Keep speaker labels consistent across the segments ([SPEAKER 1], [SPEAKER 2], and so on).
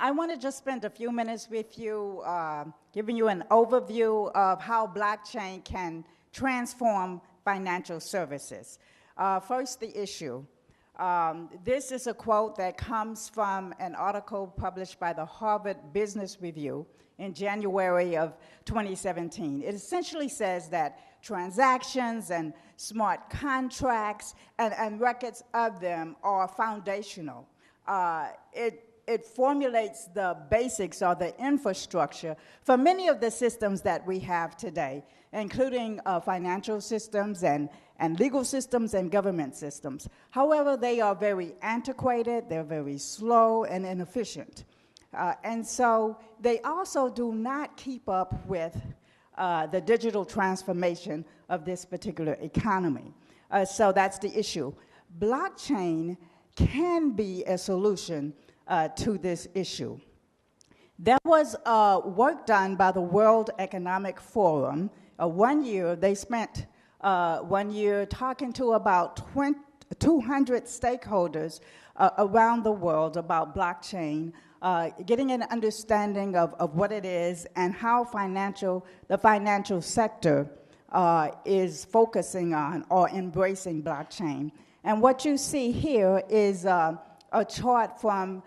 [SPEAKER 1] I want to just spend a few minutes with you, giving you an overview of how blockchain can transform financial services. First, the issue. This is a quote that comes from an article published by the Harvard Business Review in January of 2017. It essentially says that transactions and smart contracts and records of them are foundational. It formulates the basics or the infrastructure for many of the systems that we have today, including financial systems and legal systems and government systems. However, they are very antiquated, they're very slow and inefficient. And so they also do not keep up with the digital transformation of this particular economy. So that's the issue. Blockchain can be a solution to this issue. There was work done by the World Economic Forum. 1 year, they spent 1 year talking to about 200 stakeholders around the world about blockchain, getting an understanding of what it is and how the financial sector is focusing on or embracing blockchain. And what you see here is a chart from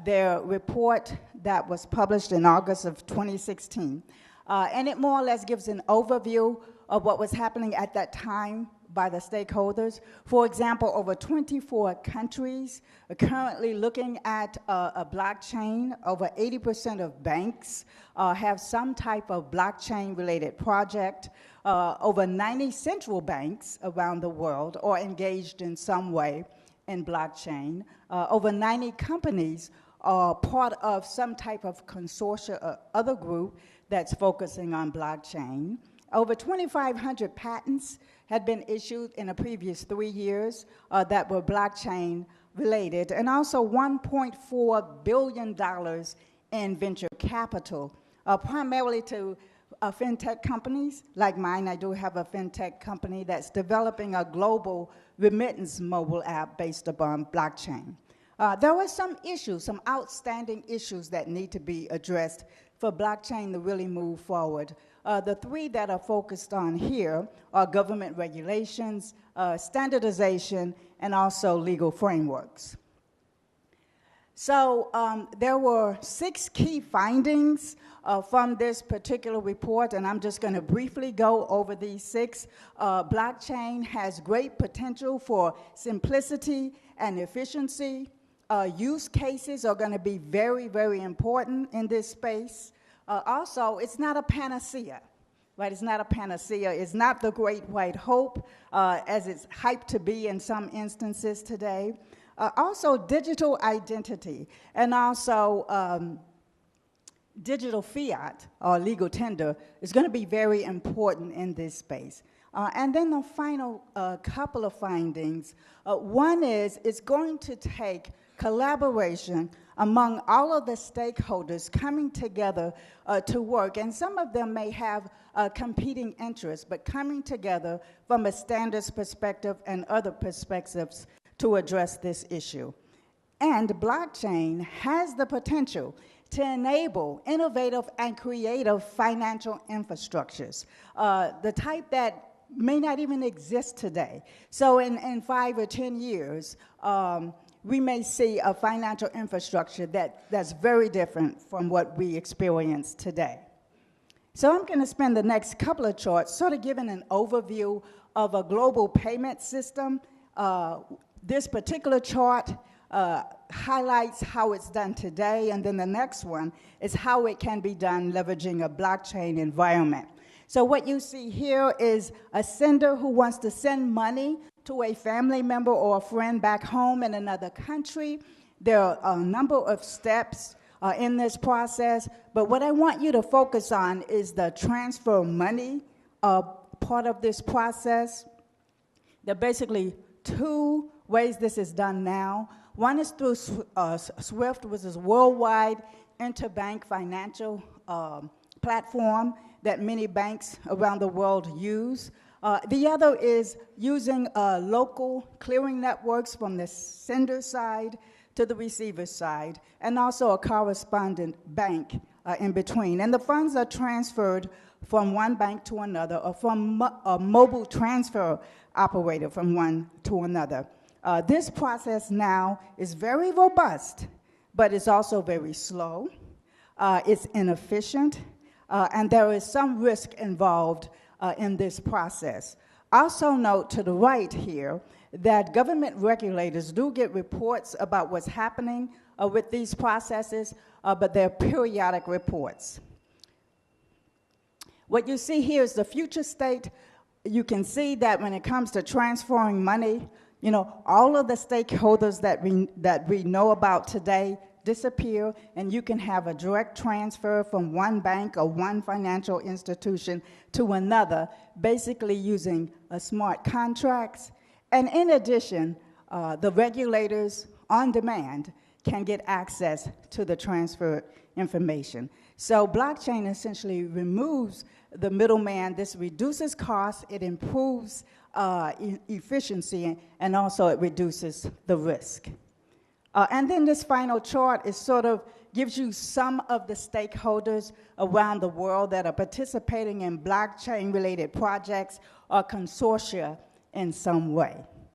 [SPEAKER 1] their report that was published in August of 2016. And it more or less gives an overview of what was happening at that time by the stakeholders. For example, over 24 countries are currently looking at a blockchain. Over 80% of banks have some type of blockchain-related project. Over 90 central banks around the world are engaged in some way in blockchain. Over 90 companies are part of some type of consortia or other group that's focusing on blockchain. Over 2,500 patents had been issued in the previous 3 years that were blockchain related, and also $1.4 billion in venture capital, primarily to fintech companies like mine. I do have a fintech company that's developing a global remittance mobile app based upon blockchain. There were some issues, some outstanding issues that need to be addressed for blockchain to really move forward. The three that are focused on here are government regulations, standardization, and also legal frameworks. So there were 6 key findings from this particular report, and I'm just going to briefly go over these 6. Blockchain has great potential for simplicity and efficiency. Use cases are going to be very, very important in this space. Also, it's not a panacea, right? It's not a panacea. It's not the great white hope, as it's hyped to be in some instances today. Also, digital identity, and also digital fiat or legal tender is going to be very important in this space. And then the final couple of findings. One is it's going to take collaboration among all of the stakeholders coming together to work, and some of them may have competing interests, but coming together from a standards perspective and other perspectives to address this issue. And blockchain has the potential to enable innovative and creative financial infrastructures, the type that may not even exist today. So in 5 or 10 years, we may see a financial infrastructure that's very different from what we experience today. So I'm going to spend the next couple of charts sort of giving an overview of a global payment system. This particular chart highlights how it's done today, and then the next one is how it can be done leveraging a blockchain environment. So what you see here is a sender who wants to send money to a family member or a friend back home in another country. There are a number of steps in this process, but what I want you to focus on is the transfer money part of this process. There are basically 2 ways this is done now. One is through SWIFT, which is worldwide interbank financial platform that many banks around the world use. The other is using local clearing networks from the sender side to the receiver side, and also a correspondent bank in between. And the funds are transferred from one bank to another, or from a mobile transfer operator from one to another. This process now is very robust, but it's also very slow. It's inefficient, and there is some risk involved in this process. Also note to the right here that government regulators do get reports about what's happening with these processes, but they're periodic reports. What you see here is the future state. You can see that when it comes to transferring money, you know, all of the stakeholders that we know about today disappear, and you can have a direct transfer from one bank or one financial institution to another, basically using smart contracts. And in addition, the regulators on demand can get access to the transfer information. So blockchain essentially removes the middleman. This reduces costs, it improves efficiency, and also it reduces the risk. And then this final chart is sort of gives you some of the stakeholders around the world that are participating in blockchain-related projects or consortia in some way.